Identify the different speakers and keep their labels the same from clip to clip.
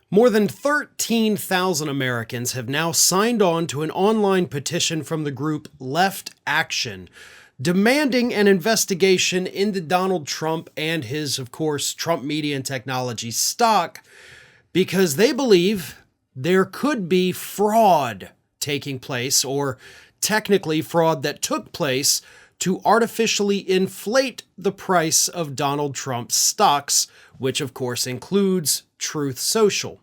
Speaker 1: More than 13,000 Americans have now signed on to an online petition from the group Left Action, demanding an investigation into Donald Trump and his, of course, Trump Media and Technology stock, because they believe there could be fraud taking place, or technically fraud that took place, to artificially inflate the price of Donald Trump's stocks, which of course includes Truth Social.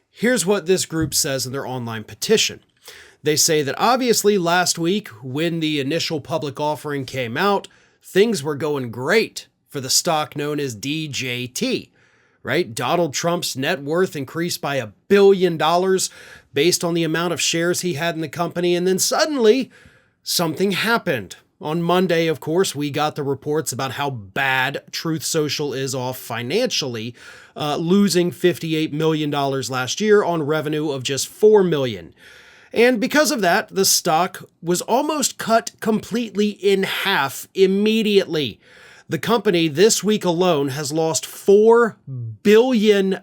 Speaker 1: Here's what this group says in their online petition. They say that obviously last week, when the initial public offering came out, things were going great for the stock known as DJT, right? Donald Trump's net worth increased by $1 billion based on the amount of shares he had in the company, and then suddenly something happened. On Monday, of course, we got the reports about how bad Truth Social is off financially, losing $58 million last year on revenue of just $4 million. And because of that, the stock was almost cut completely in half immediately. The company this week alone has lost $4 billion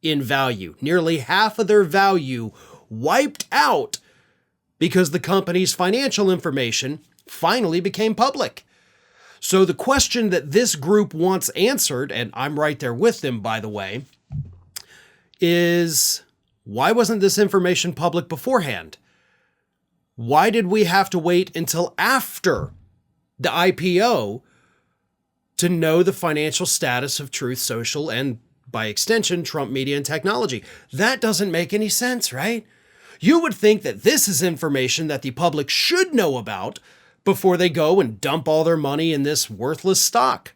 Speaker 1: in value, nearly half of their value wiped out, because the company's financial information finally became public. So the question that this group wants answered, and I'm right there with them, by the way, is why wasn't this information public beforehand? Why did we have to wait until after the IPO to know the financial status of Truth Social and, by extension, Trump Media and Technology? That doesn't make any sense, right? You would think that this is information that the public should know about before they go and dump all their money in this worthless stock.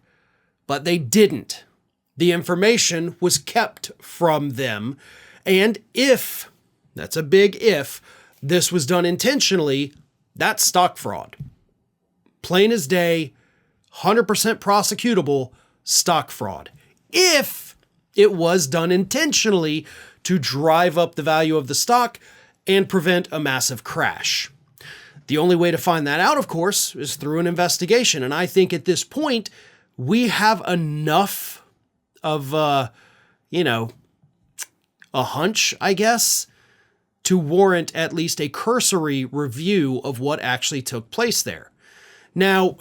Speaker 1: But they didn't. The information was kept from them. And if, that's a big if, this was done intentionally, that's stock fraud. Plain as day, 100% prosecutable stock fraud. If it was done intentionally to drive up the value of the stock and prevent a massive crash. The only way to find that out, of course, is through an investigation. And I think at this point, we have enough of, a hunch, I guess, to warrant at least a cursory review of what actually took place there. Now,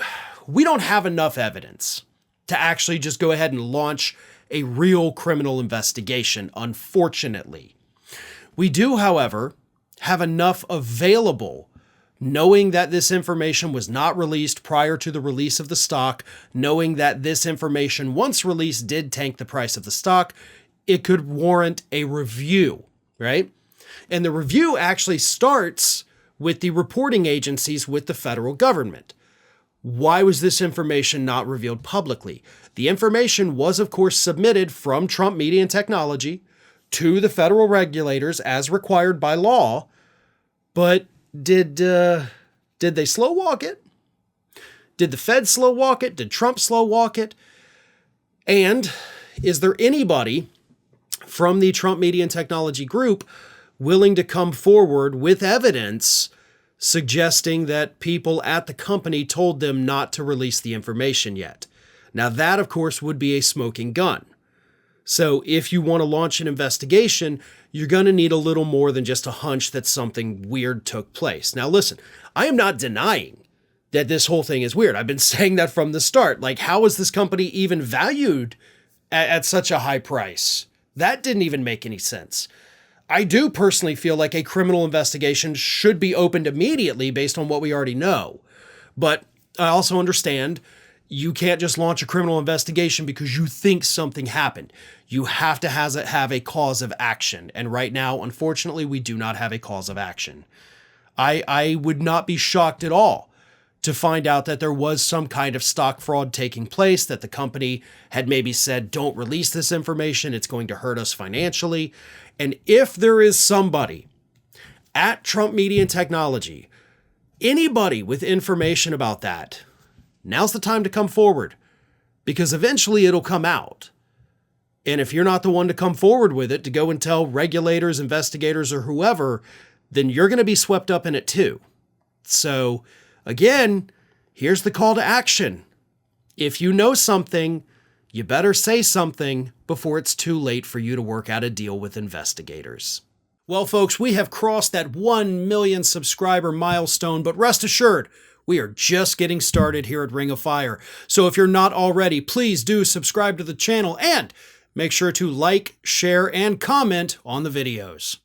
Speaker 1: we don't have enough evidence to actually just go ahead and launch a real criminal investigation, unfortunately. We do, however, have enough available, knowing that this information was not released prior to the release of the stock, knowing that this information, once released, did tank the price of the stock. It could warrant a review, right? And the review actually starts with the reporting agencies with the federal government. Why was this information not revealed publicly? The information was, of course, submitted from Trump Media and Technology to the federal regulators as required by law, but did they slow walk it? Did the Fed slow walk it? Did Trump slow walk it? And is there anybody from the Trump Media and Technology group willing to come forward with evidence suggesting that people at the company told them not to release the information yet? Now that, of course, would be a smoking gun. So if you want to launch an investigation, you're going to need a little more than just a hunch that something weird took place. Now listen, I am not denying that this whole thing is weird. I've been saying that from the start. Like, how is this company even valued at such a high price? That didn't even make any sense. I do personally feel like a criminal investigation should be opened immediately based on what we already know. But I also understand you can't just launch a criminal investigation because you think something happened. You have to have a cause of action. And right now, unfortunately, we do not have a cause of action. I would not be shocked at all to find out that there was some kind of stock fraud taking place, that the company had maybe said, don't release this information, it's going to hurt us financially. And if there is somebody at Trump Media and Technology, anybody with information about that, now's the time to come forward, because eventually it'll come out. And if you're not the one to come forward with it, to go and tell regulators, investigators, or whoever, then you're going to be swept up in it too. So again, here's the call to action. If you know something, you better say something before it's too late for you to work out a deal with investigators. Well, folks, we have crossed that 1 million subscriber milestone, but rest assured, we are just getting started here at Ring of Fire. So if you're not already, please do subscribe to the channel and make sure to like, share, and comment on the videos.